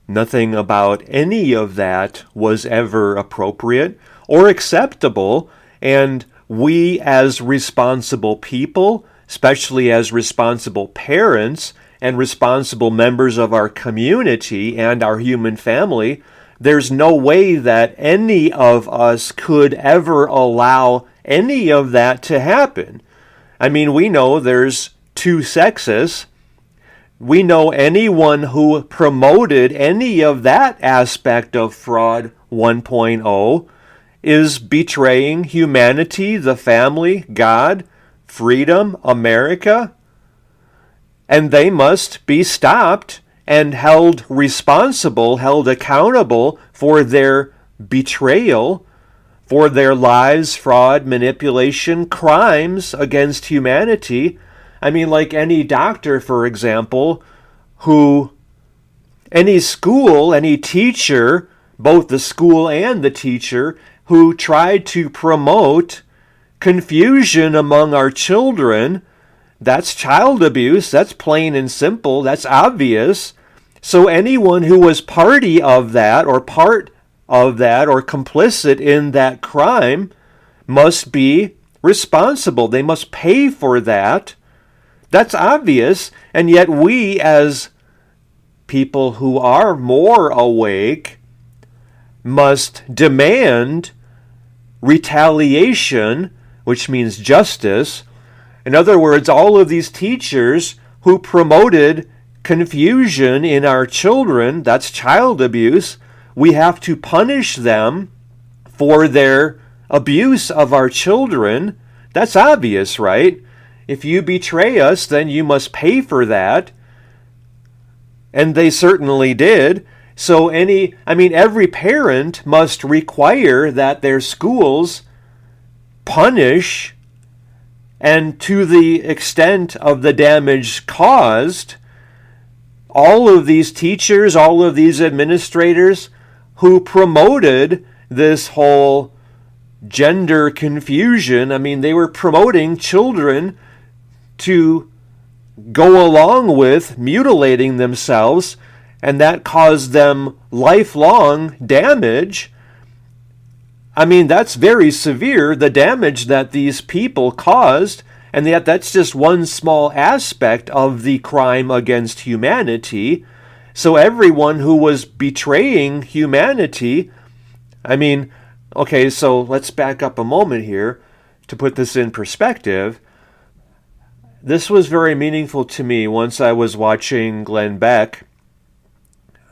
Nothing about any of that was ever appropriate or acceptable, and we as responsible people, especially as responsible parents and responsible members of our community and our human family, there's no way that any of us could ever allow any of that to happen. I mean, we know there's two sexes. We know anyone who promoted any of that aspect of fraud 1.0 is betraying humanity, the family, God, freedom, America. And they must be stopped and held responsible, held accountable for their betrayal, for their lies, fraud, manipulation, crimes against humanity. I mean, like any doctor, for example, any school, any teacher, both the school and the teacher, who tried to promote confusion among our children, that's child abuse. That's plain and simple. That's obvious. So anyone who was party of that or part of that or complicit in that crime must be responsible. They must pay for that. That's obvious. And yet we, as people who are more awake, must demand retaliation, which means justice. In other words, all of these teachers who promoted confusion in our children, that's child abuse, we have to punish them for their abuse of our children. That's obvious, right? If you betray us, then you must pay for that. And they certainly did. So every parent must require that their schools punish, and to the extent of the damage caused, all of these teachers, all of these administrators who promoted this whole gender confusion. I mean, they were promoting children to go along with mutilating themselves, and that caused them lifelong damage. I mean, that's very severe, the damage that these people caused, and yet that's just one small aspect of the crime against humanity. So everyone who was betraying humanity, okay, so let's back up a moment here to put this in perspective. This was very meaningful to me once I was watching Glenn Beck,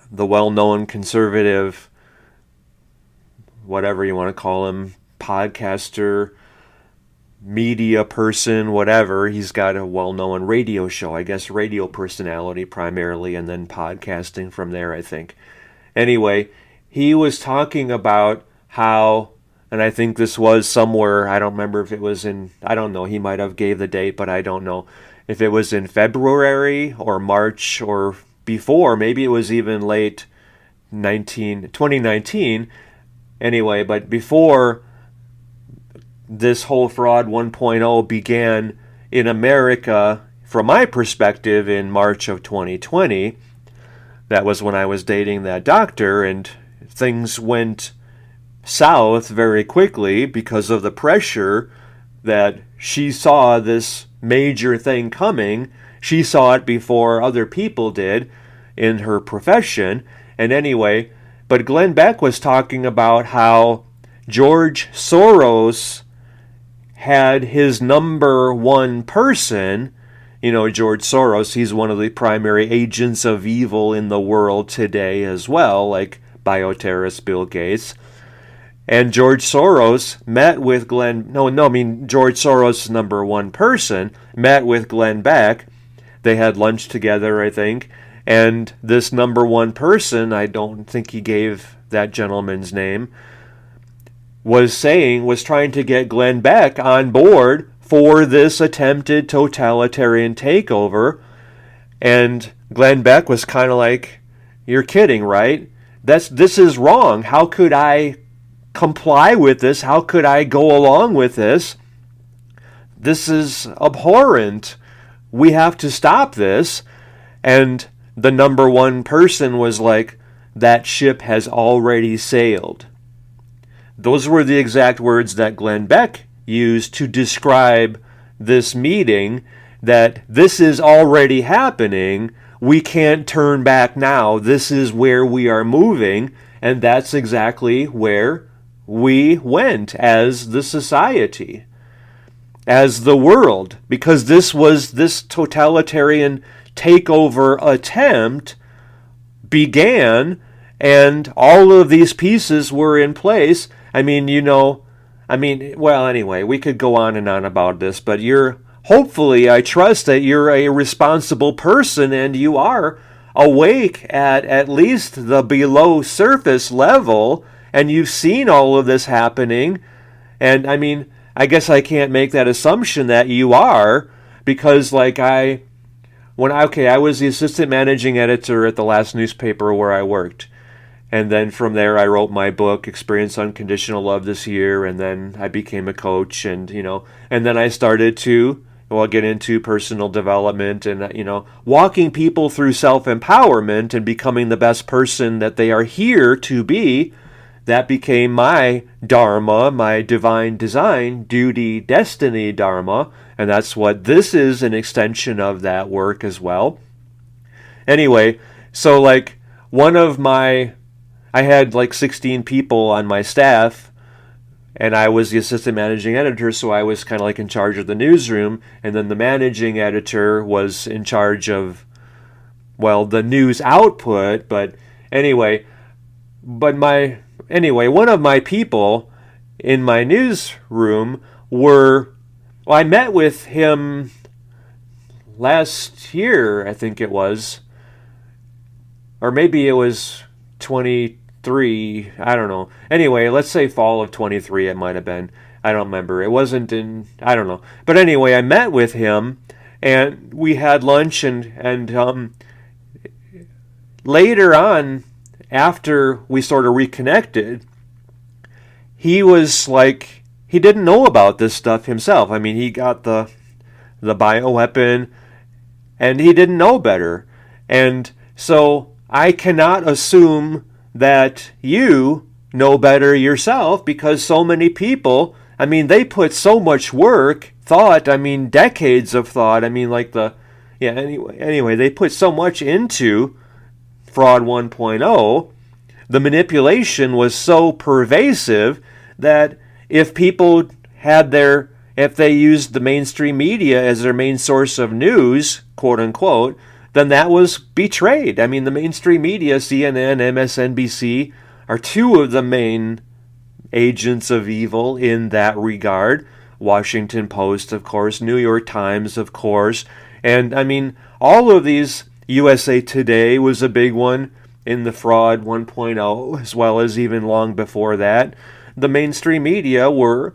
the well-known conservative, whatever you want to call him, podcaster, media person, whatever. He's got a well-known radio show, I guess radio personality primarily, and then podcasting from there, I think. Anyway, he was talking about how, and I think this was somewhere, I don't remember if it was I don't know, he might have gave the date, but I don't know if it was in February or March or before, maybe it was even late 2019. Anyway, but before this whole fraud 1.0 began in America, from my perspective, in March of 2020, that was when I was dating that doctor, and things went south very quickly because of the pressure that she saw this major thing coming. She saw it before other people did in her profession. And anyway, but Glenn Beck was talking about how George Soros had his number one person. You know, George Soros, he's one of the primary agents of evil in the world today as well, like bioterrorist Bill Gates. And George Soros met with George Soros' number one person met with Glenn Beck. They had lunch together, I think. And this number one person, I don't think he gave that gentleman's name, was trying to get Glenn Beck on board for this attempted totalitarian takeover. And Glenn Beck was kind of like, you're kidding, right? This is wrong. How could I comply with this? How could I go along with this? This is abhorrent. We have to stop this. And the number one person was like, that ship has already sailed. Those were the exact words that Glenn Beck used to describe this meeting, that this is already happening. We can't turn back now. This is where we are moving, and that's exactly where we went as the society, as the world, because this totalitarian takeover attempt began, and all of these pieces were in place. Well, anyway, we could go on and on about this, but hopefully, I trust that you're a responsible person and you are awake at least the below surface level, and you've seen all of this happening. And I guess I can't make that assumption that you are, because I was the assistant managing editor at the last newspaper where I worked. And then from there, I wrote my book, Experience Unconditional Love, this year, and then I became a coach, and then I started to get into personal development and, walking people through self-empowerment and becoming the best person that they are here to be. That became my dharma, my divine design, duty, destiny dharma, and that's what this is, an extension of that work as well. Anyway, so I had 16 people on my staff, and I was the assistant managing editor, so I was kind of in charge of the newsroom, and then the managing editor was in charge of, the news output. But anyway, one of my people in my newsroom I met with him last year, I think it was, or maybe it was 23, I don't know. Anyway, let's say fall of 23 it might have been. I don't remember. It wasn't I don't know. But anyway, I met with him and we had lunch and later on, after we sort of reconnected, he was he didn't know about this stuff himself. He got the bioweapon and he didn't know better. And so I cannot assume that you know better yourself, because so many people, they put so much work, thought, decades of thought. Anyway, they put so much into Fraud 1.0. The manipulation was so pervasive that if people if they used the mainstream media as their main source of news, quote unquote, then that was betrayed. The mainstream media, CNN, MSNBC, are two of the main agents of evil in that regard. Washington Post, of course, New York Times, of course. And all of these, USA Today was a big one in the Fraud 1.0, as well as even long before that. The mainstream media were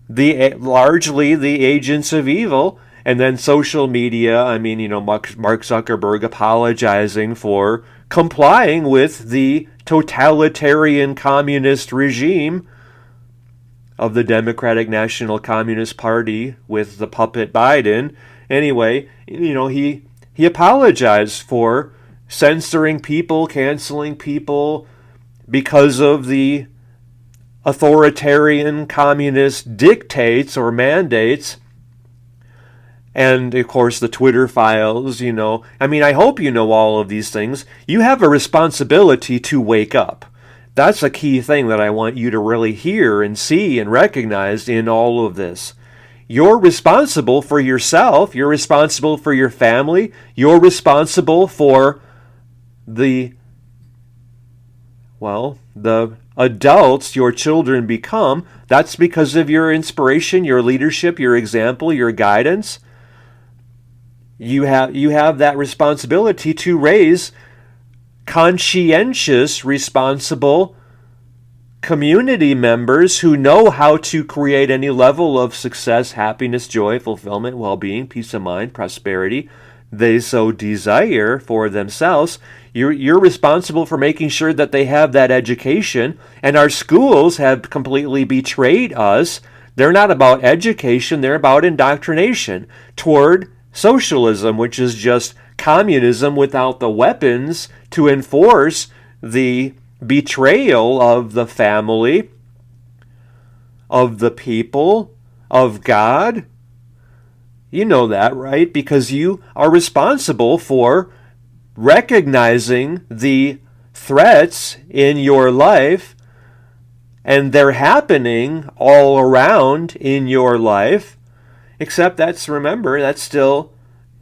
largely the agents of evil. And then social media, Mark Zuckerberg apologizing for complying with the totalitarian communist regime of the Democratic National Communist Party with the puppet Biden. Anyway, he apologized for censoring people, canceling people because of the authoritarian communist dictates or mandates. And, of course, the Twitter files, I hope you know all of these things. You have a responsibility to wake up. That's a key thing that I want you to really hear and see and recognize in all of this. You're responsible for yourself. You're responsible for your family. You're responsible for the adults your children become. That's because of your inspiration, your leadership, your example, your guidance. You have that responsibility to raise conscientious, responsible community members who know how to create any level of success, happiness, joy, fulfillment, well-being, peace of mind, prosperity they so desire for themselves. You're responsible for making sure that they have that education, and our schools have completely betrayed us. They're not about education, they're about indoctrination toward socialism, which is just communism without the weapons to enforce the betrayal of the family, of the people, of God. You know that, right? Because you are responsible for recognizing the threats in your life, and they're happening all around in your life, except remember, that's still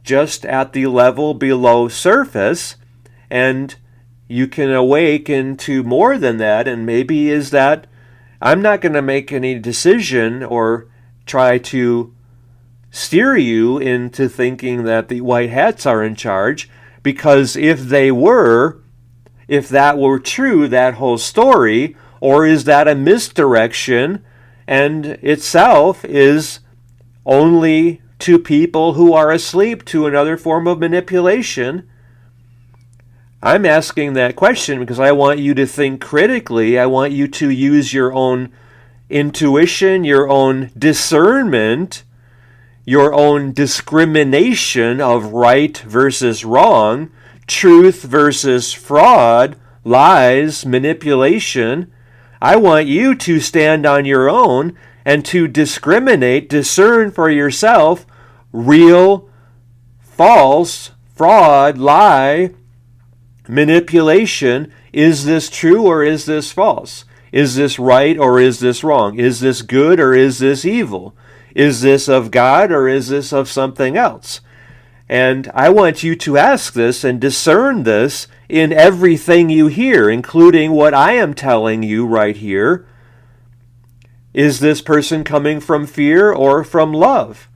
just at the level below surface, and you can awaken to more than that. And maybe is that I'm not going to make any decision or try to steer you into thinking that the white hats are in charge, because if that were true, that whole story, or is that a misdirection and itself is only to people who are asleep to another form of manipulation? I'm asking that question because I want you to think critically. I want you to use your own intuition, your own discernment, your own discrimination of right versus wrong, truth versus fraud, lies, manipulation. I want you to stand on your own and to discriminate, discern for yourself real, false, fraud, lie, manipulation. Is this true or is this false? Is this right or is this wrong? Is this good or is this evil? Is this of God or is this of something else? And I want you to ask this and discern this in everything you hear, including what I am telling you right here. Is this person coming from fear or from love?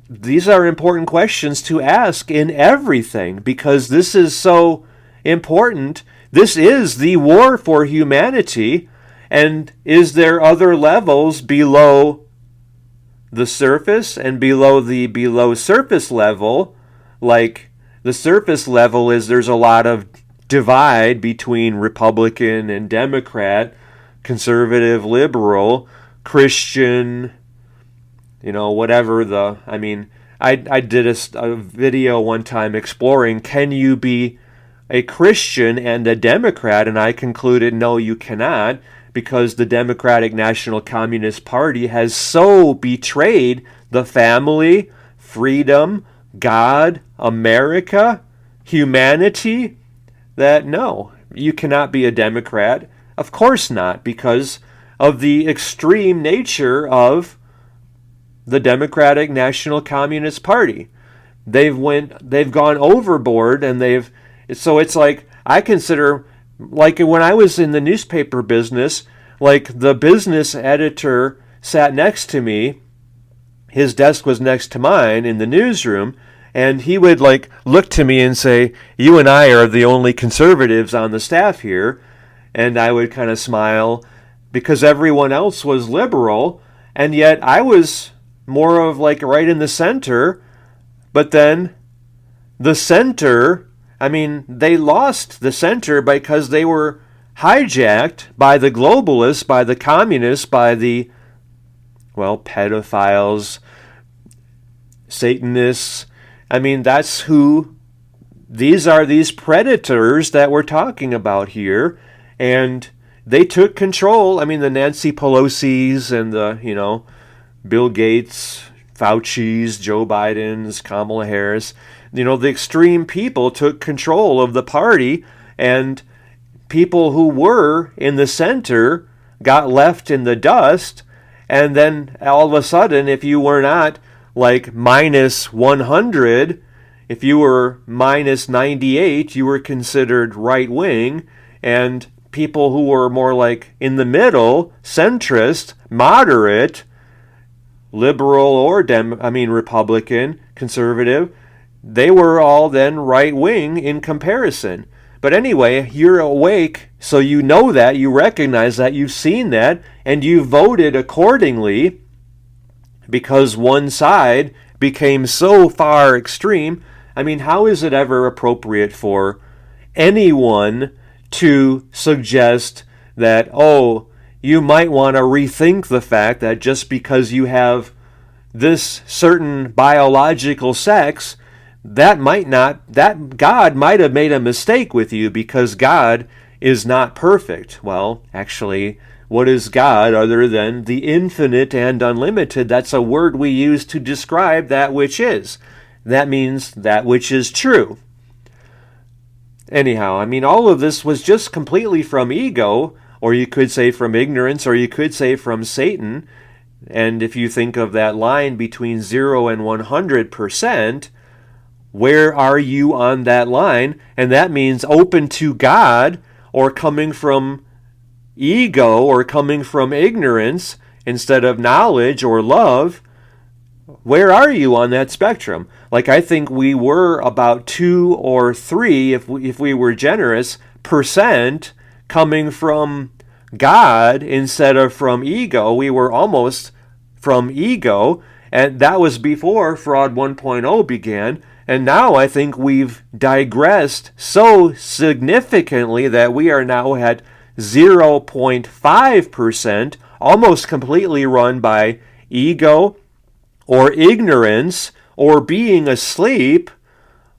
These are important questions to ask in everything, because this is so important. This is the war for humanity. And is there other levels below the surface and below the below surface level? Like the surface level is there's a lot of divide between Republican and Democrat, conservative, liberal, Christian, whatever I did a video one time exploring, can you be a Christian and a Democrat? And I concluded, no, you cannot, because the Democratic National Communist Party has so betrayed the family, freedom, God, America, humanity, that no, you cannot be a Democrat. Of course not, because of the extreme nature of the Democratic National Communist Party. They've gone overboard, and so it's like, I consider, like when I was in the newspaper business, like the business editor sat next to me, his desk was next to mine in the newsroom, and he would look to me and say, you and I are the only conservatives on the staff here. And I would kind of smile because everyone else was liberal, and yet I was more of right in the center. But then the center, they lost the center because they were hijacked by the globalists, by the communists, by the, pedophiles, Satanists. That's who, these are these predators that we're talking about here. And they took control. The Nancy Pelosi's and the, Bill Gates, Fauci's, Joe Biden's, Kamala Harris, the extreme people took control of the party, and people who were in the center got left in the dust. And then all of a sudden, if you were not minus 100, if you were minus 98, you were considered right wing, and people who were more in the middle, centrist, moderate, liberal or Republican, conservative, they were all then right wing in comparison. But anyway, you're awake, so you know that, you recognize that, you've seen that, and you voted accordingly, because one side became so far extreme. How is it ever appropriate for anyone to suggest that, you might want to rethink the fact that just because you have this certain biological sex, that God might have made a mistake with you because God is not perfect. Well, actually, what is God other than the infinite and unlimited? That's a word we use to describe that which is. That means that which is true. Anyhow, I mean, all of this was just completely from ego, or you could say from ignorance, or you could say from Satan. And if you think of that line between 0 and 100%, where are you on that line? And that means open to God, or coming from ego, or coming from ignorance instead of knowledge or love. Where are you on that spectrum? Like, I think we were about 2 or 3, if we were generous, percent coming from God instead of from ego. We were almost from ego, and that was before Fraud 1.0 began. And now I think we've digressed so significantly that we are now at 0.5%, almost completely run by ego or ignorance or being asleep,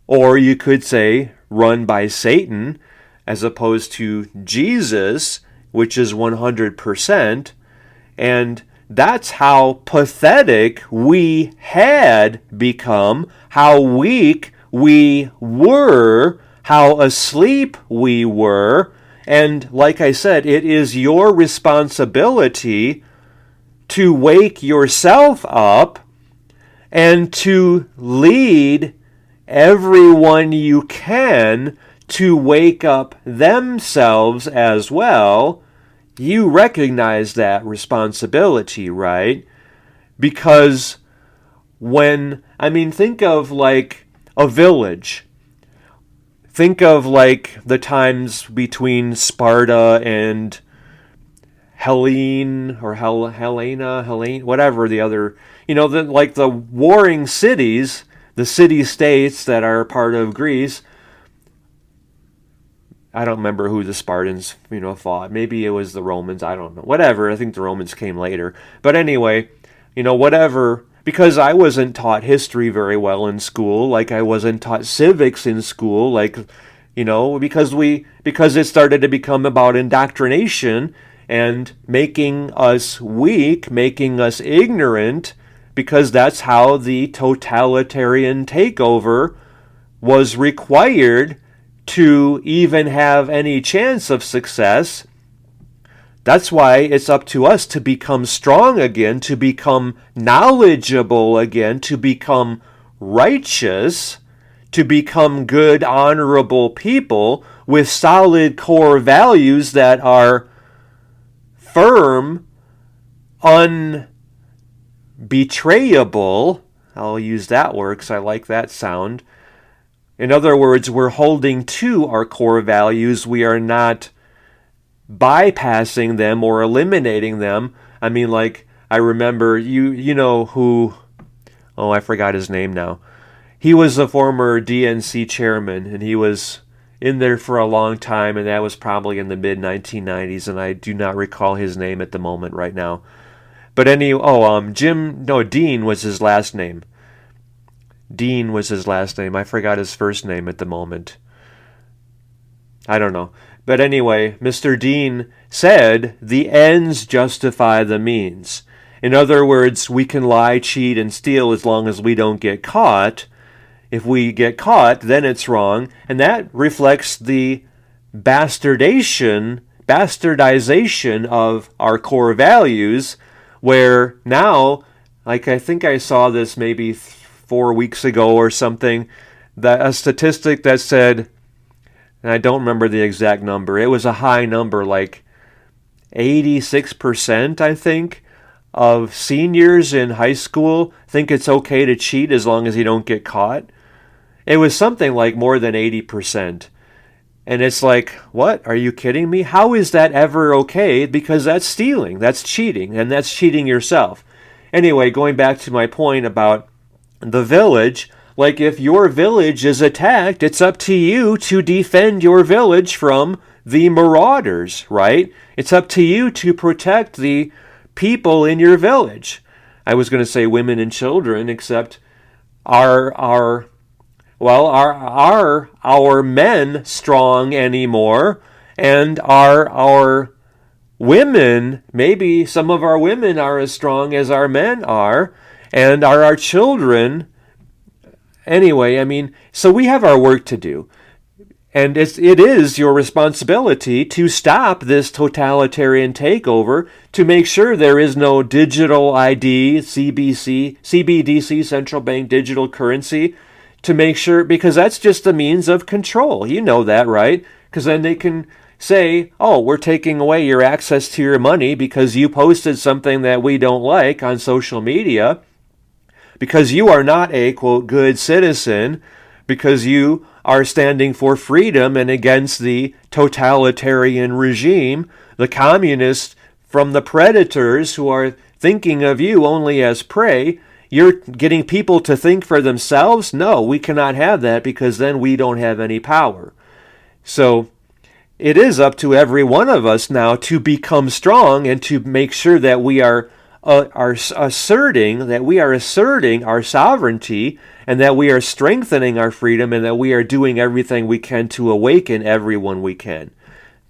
or you could say run by Satan, as opposed to Jesus, which is 100%. And that's how pathetic we had become, how weak we were, how asleep we were. And like I said, it is your responsibility to wake yourself up and to lead everyone you can to wake up themselves as well. You recognize that responsibility, right? Because think of like a village. Think of like the times between Sparta and Helene, whatever the other, the warring cities, the city-states that are part of Greece. I don't remember who the Spartans, fought. Maybe it was the Romans. I don't know. Whatever. I think the Romans came later. But anyway, whatever. Because I wasn't taught history very well in school, like I wasn't taught civics in school, because it started to become about indoctrination and making us weak, making us ignorant, because that's how the totalitarian takeover was required to even have any chance of success. That's why it's up to us to become strong again, to become knowledgeable again, to become righteous, to become good, honorable people with solid core values that are firm, unbetrayable. I'll use that word because I like that sound. In other words, we're holding to our core values. We are not bypassing them or eliminating them. I remember, you know who, I forgot his name now. He was a former DNC chairman, and he was in there for a long time, and that was probably in the mid-1990s, and I do not recall his name at the moment right now. But Dean was his last name. Dean was his last name. I forgot his first name at the moment. I don't know. But anyway, Mr. Dean said, the ends justify the means. In other words, we can lie, cheat, and steal as long as we don't get caught. If we get caught, then it's wrong. And that reflects the bastardization of our core values, where now, I think I saw this maybe 4 weeks ago or something, that a statistic that said, and I don't remember the exact number, it was a high number, like 86%, I think, of seniors in high school think it's okay to cheat as long as you don't get caught. It was something like more than 80%. And it's like, what? Are you kidding me? How is that ever okay? Because that's stealing, that's cheating, and that's cheating yourself. Anyway, going back to my point about the village, like if your village is attacked, it's up to you to defend your village from the marauders, right? It's up to you to protect the people in your village. I was going to say women and children, except Well, are our men strong anymore? And are our women, maybe some of our women are as strong as our men are? And are our children? Anyway, I mean, so we have our work to do. And it is your responsibility to stop this totalitarian takeover, to make sure there is no digital ID, CBDC, central bank digital currency, to make sure, because that's just a means of control. You know that, right? Because then they can say, oh, we're taking away your access to your money because you posted something that we don't like on social media, because you are not a, quote, good citizen, because you are standing for freedom and against the totalitarian regime, the communists from the predators who are thinking of you only as prey. You're getting people to think for themselves? No, we cannot have that, because then we don't have any power. So it is up to every one of us now to become strong and to make sure that we are asserting our sovereignty, and that we are strengthening our freedom, and that we are doing everything we can to awaken everyone we can.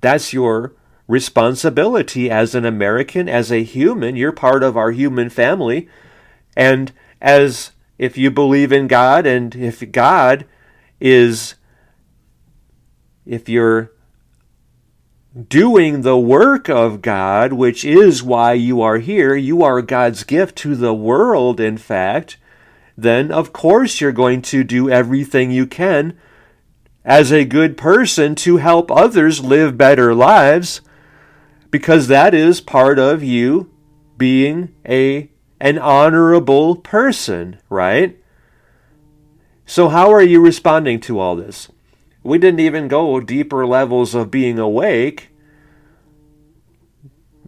That's your responsibility as an American, as a human. You're part of our human family. And if you believe in God, and if you're doing the work of God, which is why you are here, you are God's gift to the world, in fact, then of course you're going to do everything you can as a good person to help others live better lives, because that is part of you being an honorable person, right? So how are you responding to all this? We didn't even go deeper levels of being awake.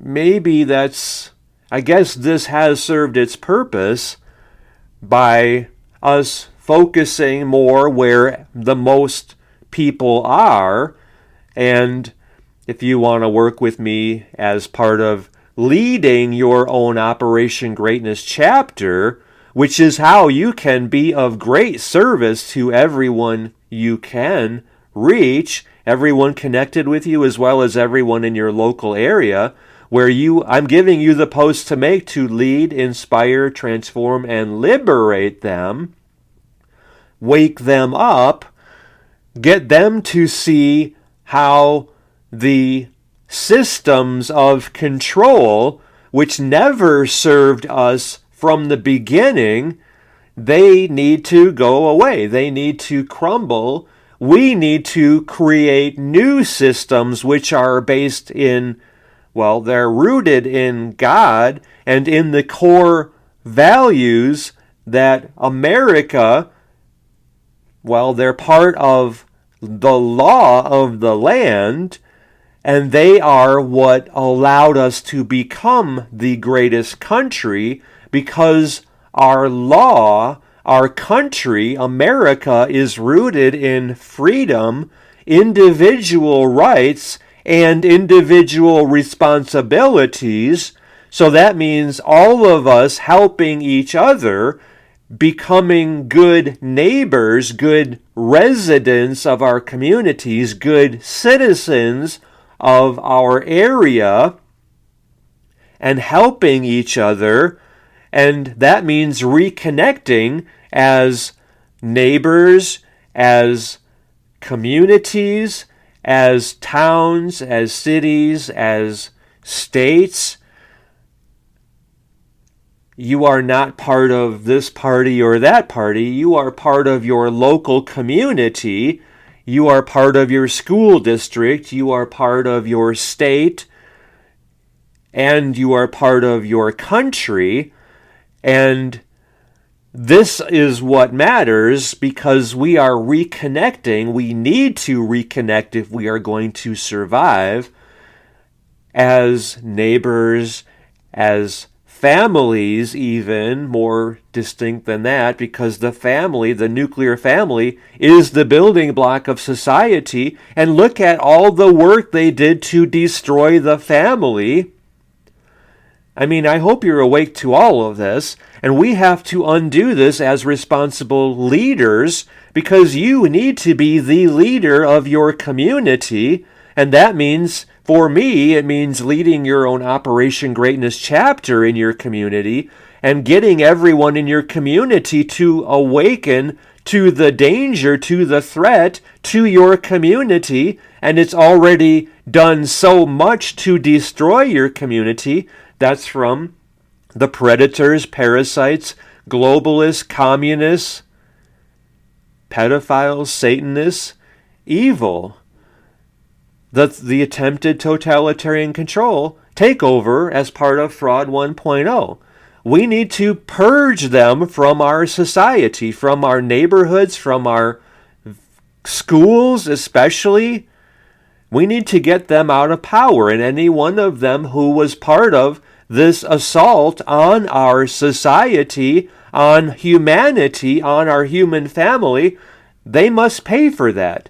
Maybe I guess this has served its purpose by us focusing more where the most people are. And if you want to work with me as part of leading your own Operation Greatness chapter, which is how you can be of great service to everyone you can reach, everyone connected with you, as well as everyone in your local area, where I'm giving you the post to make to lead, inspire, transform, and liberate them, wake them up, get them to see how the systems of control, which never served us from the beginning, they need to go away. They need to crumble. We need to create new systems which are based in, well, they're rooted in God and in the core values that America, well, they're part of the law of the land, and they are what allowed us to become the greatest country, because our law, our country, America, is rooted in freedom, individual rights, and individual responsibilities. So that means all of us helping each other, becoming good neighbors, good residents of our communities, good citizens of our area, and helping each other. And that means reconnecting as neighbors, as communities, as towns, as cities, as states. You are not part of this party or that party. You are part of your local community. You are part of your school district. You are part of your state. And you are part of your country. And this is what matters, because we are reconnecting. We need to reconnect if we are going to survive as neighbors, as families, even more distinct than that, because the family, the nuclear family, is the building block of society. And look at all the work they did to destroy the family. I mean, I hope you're awake to all of this, and we have to undo this as responsible leaders, because you need to be the leader of your community, and that means, for me, it means leading your own Operation Greatness chapter in your community and getting everyone in your community to awaken to the danger, to the threat, to your community, and it's already done so much to destroy your community. That's from the predators, parasites, globalists, communists, pedophiles, Satanists, evil. The attempted totalitarian control takeover as part of Fraud 1.0. We need to purge them from our society, from our neighborhoods, from our schools especially. We need to get them out of power, and any one of them who was part of this assault on our society, on humanity, on our human family, they must pay for that.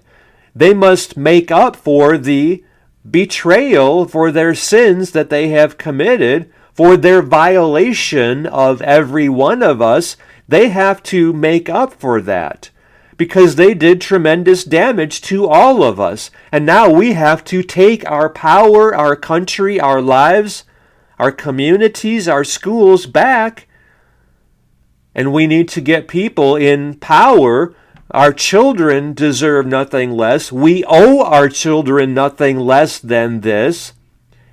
They must make up for the betrayal, for their sins that they have committed, for their violation of every one of us. They have to make up for that, because they did tremendous damage to all of us. And now we have to take our power, our country, our lives, our communities, our schools back. And we need to get people in power. Our children deserve nothing less. We owe our children nothing less than this.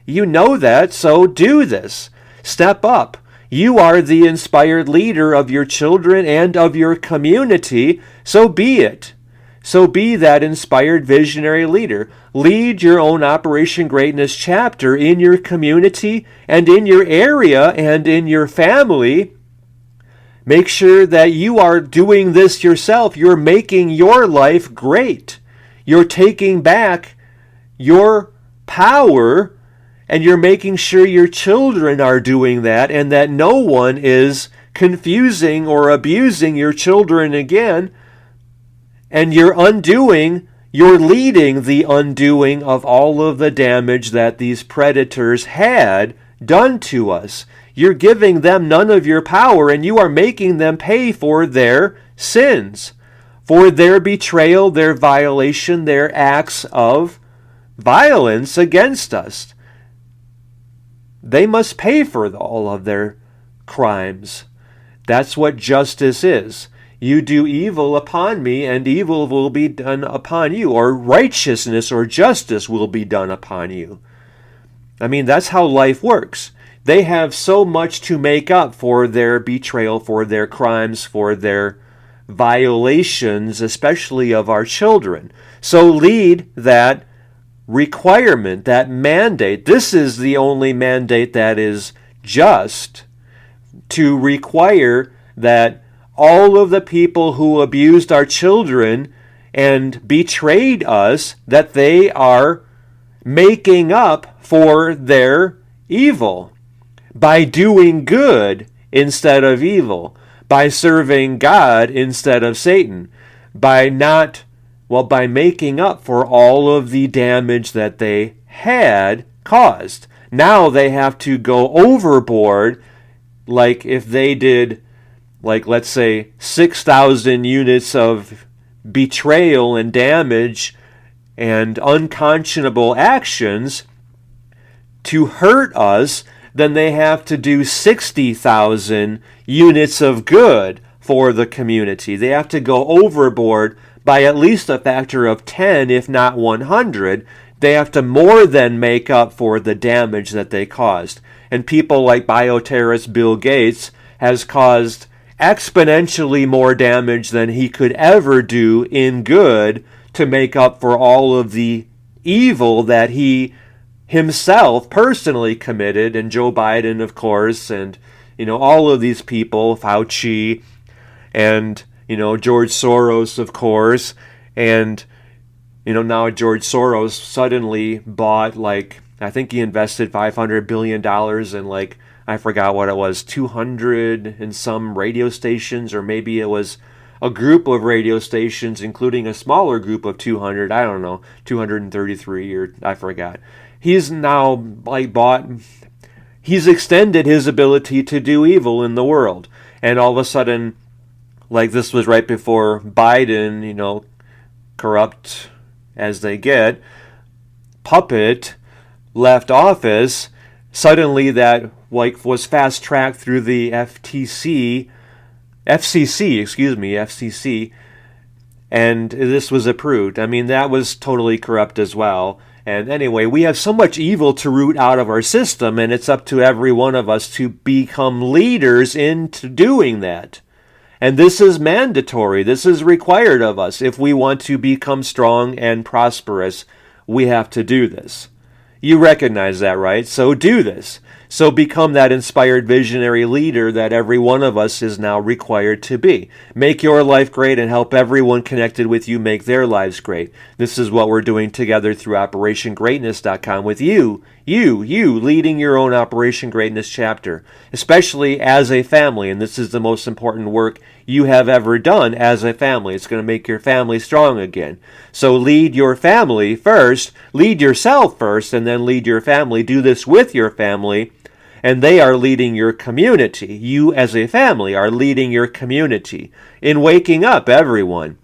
You know that, so do this. Step up. You are the inspired leader of your children and of your community, so be it. So be that inspired visionary leader. Lead your own Operation Greatness chapter in your community and in your area and in your family. Make sure that you are doing this yourself. You're making your life great. You're taking back your power, and you're making sure your children are doing that, and that no one is confusing or abusing your children again. And you're leading the undoing of all of the damage that these predators had done to us. You're giving them none of your power, and you are making them pay for their sins, for their betrayal, their violation, their acts of violence against us. They must pay for all of their crimes. That's what justice is. You do evil upon me, and evil will be done upon you, or righteousness or justice will be done upon you. I mean, that's how life works. They have so much to make up for their betrayal, for their crimes, for their violations, especially of our children. So lead that requirement, that mandate. This is the only mandate that is just, to require that all of the people who abused our children and betrayed us, that they are making up for their evil by doing good instead of evil, by serving God instead of Satan, by making up for all of the damage that they had caused. Now they have to go overboard, like if they did, like let's say 6,000 units of betrayal and damage and unconscionable actions to hurt us, then they have to do 60,000 units of good for the community. They have to go overboard by at least a factor of 10, if not 100. They have to more than make up for the damage that they caused. And people like bioterrorist Bill Gates has caused exponentially more damage than he could ever do in good to make up for all of the evil that he himself personally committed, and Joe Biden, of course, and all of these people, Fauci, and George Soros, of course, and now George Soros suddenly bought, I think he invested $500 billion in I forgot what it was, 200 and some radio stations, or maybe it was a group of radio stations, including a smaller group of 200, I don't know, 233, or I forgot. He's now bought he's extended his ability to do evil in the world. And all of a sudden, like this was right before Biden, corrupt as they get, puppet left office, suddenly that was fast-tracked through the FCC, and this was approved. I mean, that was totally corrupt as well. And anyway, we have so much evil to root out of our system, and it's up to every one of us to become leaders into doing that. And this is mandatory. This is required of us. If we want to become strong and prosperous, we have to do this. You recognize that, right? So do this. So become that inspired visionary leader that every one of us is now required to be. Make your life great and help everyone connected with you make their lives great. This is what we're doing together through OperationGreatness.com with you leading your own Operation Greatness chapter, especially as a family. And this is the most important work you have ever done as a family. It's going to make your family strong again. So lead your family first, lead yourself first, and then lead your family. Do this with your family. And they are leading your community. You as a family are leading your community in waking up everyone.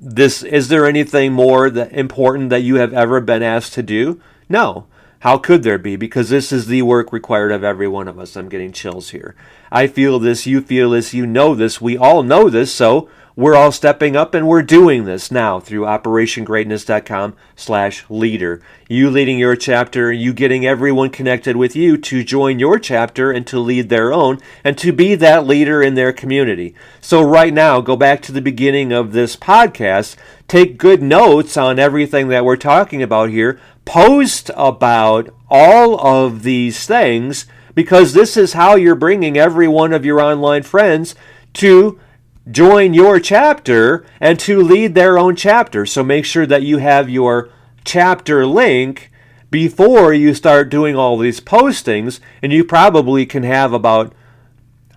Is there anything more important that you have ever been asked to do? No. How could there be? Because this is the work required of every one of us. I'm getting chills here. I feel this, you feel this, you know this, we all know this, so we're all stepping up and we're doing this now through OperationGreatness.com/leader. You leading your chapter, you getting everyone connected with you to join your chapter and to lead their own and to be that leader in their community. So right now, go back to the beginning of this podcast, take good notes on everything that we're talking about here, post about all of these things, because this is how you're bringing every one of your online friends to join your chapter and to lead their own chapter. So make sure that you have your chapter link before you start doing all these postings, and you probably can have about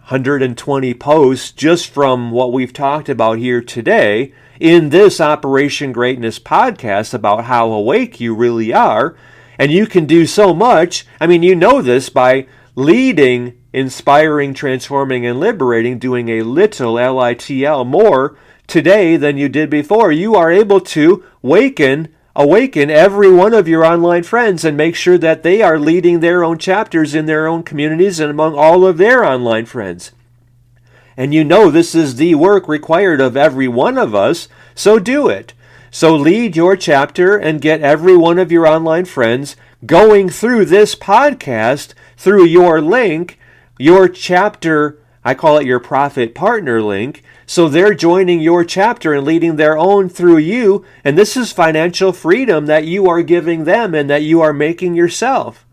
120 posts just from what we've talked about here today in this Operation Greatness podcast about how awake you really are. And you can do so much. I mean, you know this by leading, inspiring, transforming, and liberating, doing a LITL, LITL, more today than you did before. You are able to awaken every one of your online friends and make sure that they are leading their own chapters in their own communities and among all of their online friends. And you know this is the work required of every one of us, so do it. So lead your chapter and get every one of your online friends going through this podcast, through your link, your chapter, I call it your profit partner link, so they're joining your chapter and leading their own through you, and this is financial freedom that you are giving them and that you are making yourself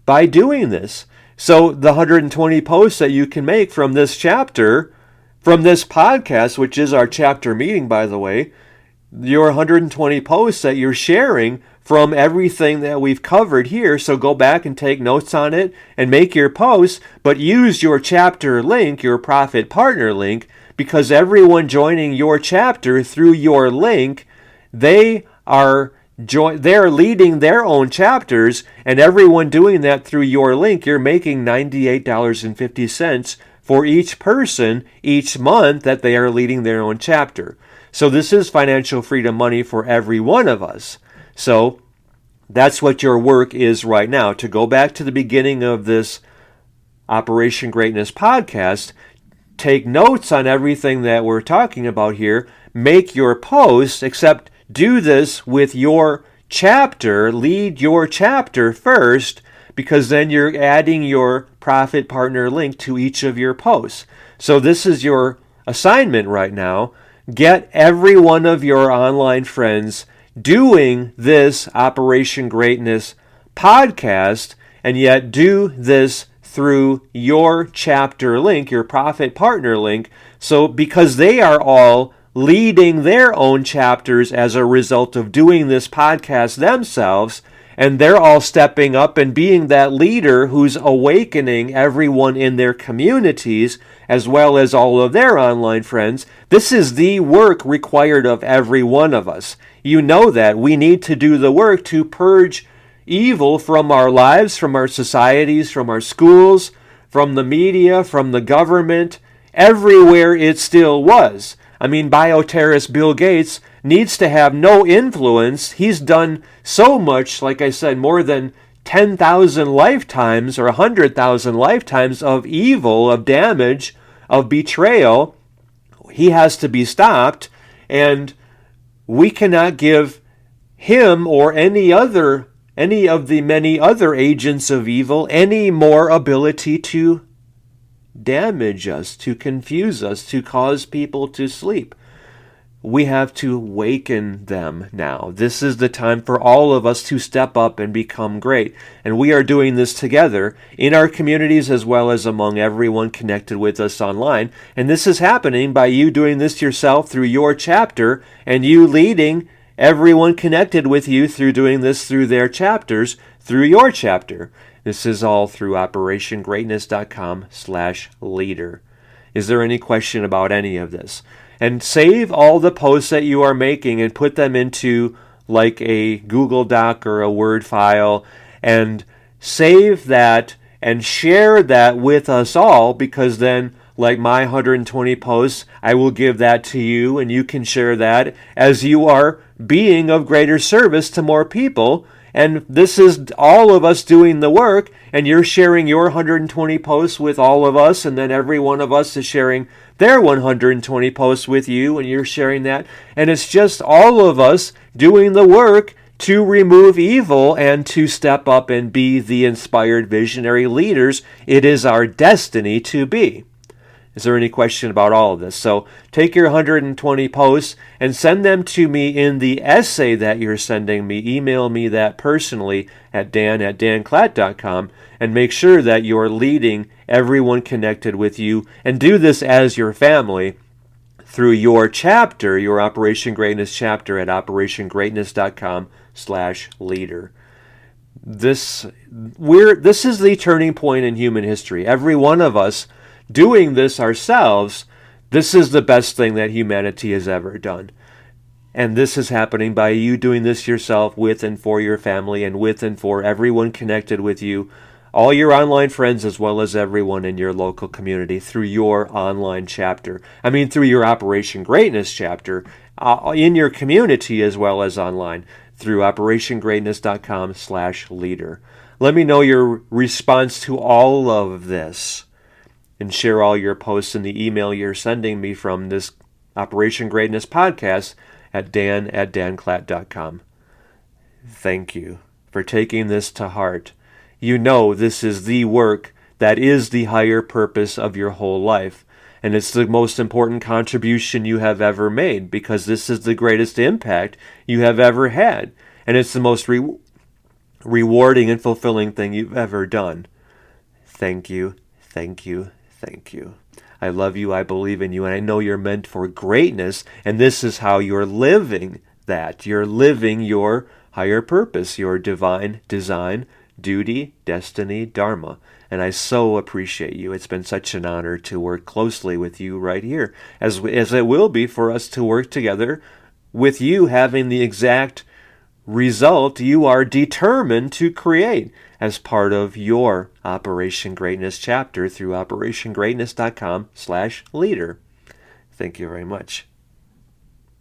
by doing this. So the 120 posts that you can make from this chapter, from this podcast, which is our chapter meeting, by the way, your 120 posts that you're sharing from everything that we've covered here. So go back and take notes on it and make your posts, but use your chapter link, your profit partner link, because everyone joining your chapter through your link, they're leading their own chapters, and everyone doing that through your link, you're making $98.50 for each person each month that they are leading their own chapter. So this is financial freedom money for every one of us. So that's what your work is right now. To go back to the beginning of this Operation Greatness podcast, take notes on everything that we're talking about here, make your posts, except do this with your chapter, lead your chapter first, because then you're adding your profit partner link to each of your posts. So this is your assignment right now. Get every one of your online friends doing this Operation Greatness podcast, and yet do this through your chapter link, your profit partner link, so because they are all leading their own chapters as a result of doing this podcast themselves, and they're all stepping up and being that leader who's awakening everyone in their communities as well as all of their online friends. This is the work required of every one of us. You know that we need to do the work to purge evil from our lives, from our societies, from our schools, from the media, from the government, everywhere it still was. I mean, bioterrorist Bill Gates needs to have no influence. He's done so much, like I said, more than 10,000 lifetimes or 100,000 lifetimes of evil, of damage, of betrayal. He has to be stopped, and we cannot give him or any of the many other agents of evil any more ability to damage us, to confuse us, to cause people to sleep. We have to waken them now. This is the time for all of us to step up and become great. And we are doing this together in our communities as well as among everyone connected with us online. And this is happening by you doing this yourself through your chapter, and you leading everyone connected with you through doing this through their chapters, through your chapter. This is all through operationgreatness.com/leader. Is there any question about any of this? And save all the posts that you are making and put them into like a Google Doc or a Word file, and save that and share that with us all, because then, like my 120 posts, I will give that to you and you can share that as you are being of greater service to more people. And this is all of us doing the work, and you're sharing your 120 posts with all of us, and then every one of us is sharing their 120 posts with you, and you're sharing that. And it's just all of us doing the work to remove evil and to step up and be the inspired visionary leaders it is our destiny to be. Is there any question about all of this? So take your 120 posts and send them to me in the essay that you're sending me. Email me that personally at dan@danclatt.com, and make sure that you're leading everyone connected with you, and do this as your family through your chapter, your Operation Greatness chapter at operationgreatness.com/leader. This is the turning point in human history. Every one of us doing this ourselves, this is the best thing that humanity has ever done. And this is happening by you doing this yourself with and for your family, and with and for everyone connected with you, all your online friends as well as everyone in your local community through your online chapter. I mean, through your Operation Greatness chapter in your community as well as online through operationgreatness.com/leader. Let me know your response to all of this, and share all your posts in the email you're sending me from this Operation Greatness podcast at dan@danclatt.com. Thank you for taking this to heart. You know this is the work that is the higher purpose of your whole life. And it's the most important contribution you have ever made, because this is the greatest impact you have ever had. And it's the most rewarding and fulfilling thing you've ever done. Thank you, thank you, thank you. I love you, I believe in you, and I know you're meant for greatness, and this is how you're living that. You're living your higher purpose, your divine design, duty, destiny, dharma. And I so appreciate you. It's been such an honor to work closely with you right here, as it will be for us to work together with you having the exact result you are determined to create as part of your Operation Greatness chapter through operationgreatness.com/leader. Thank you very much.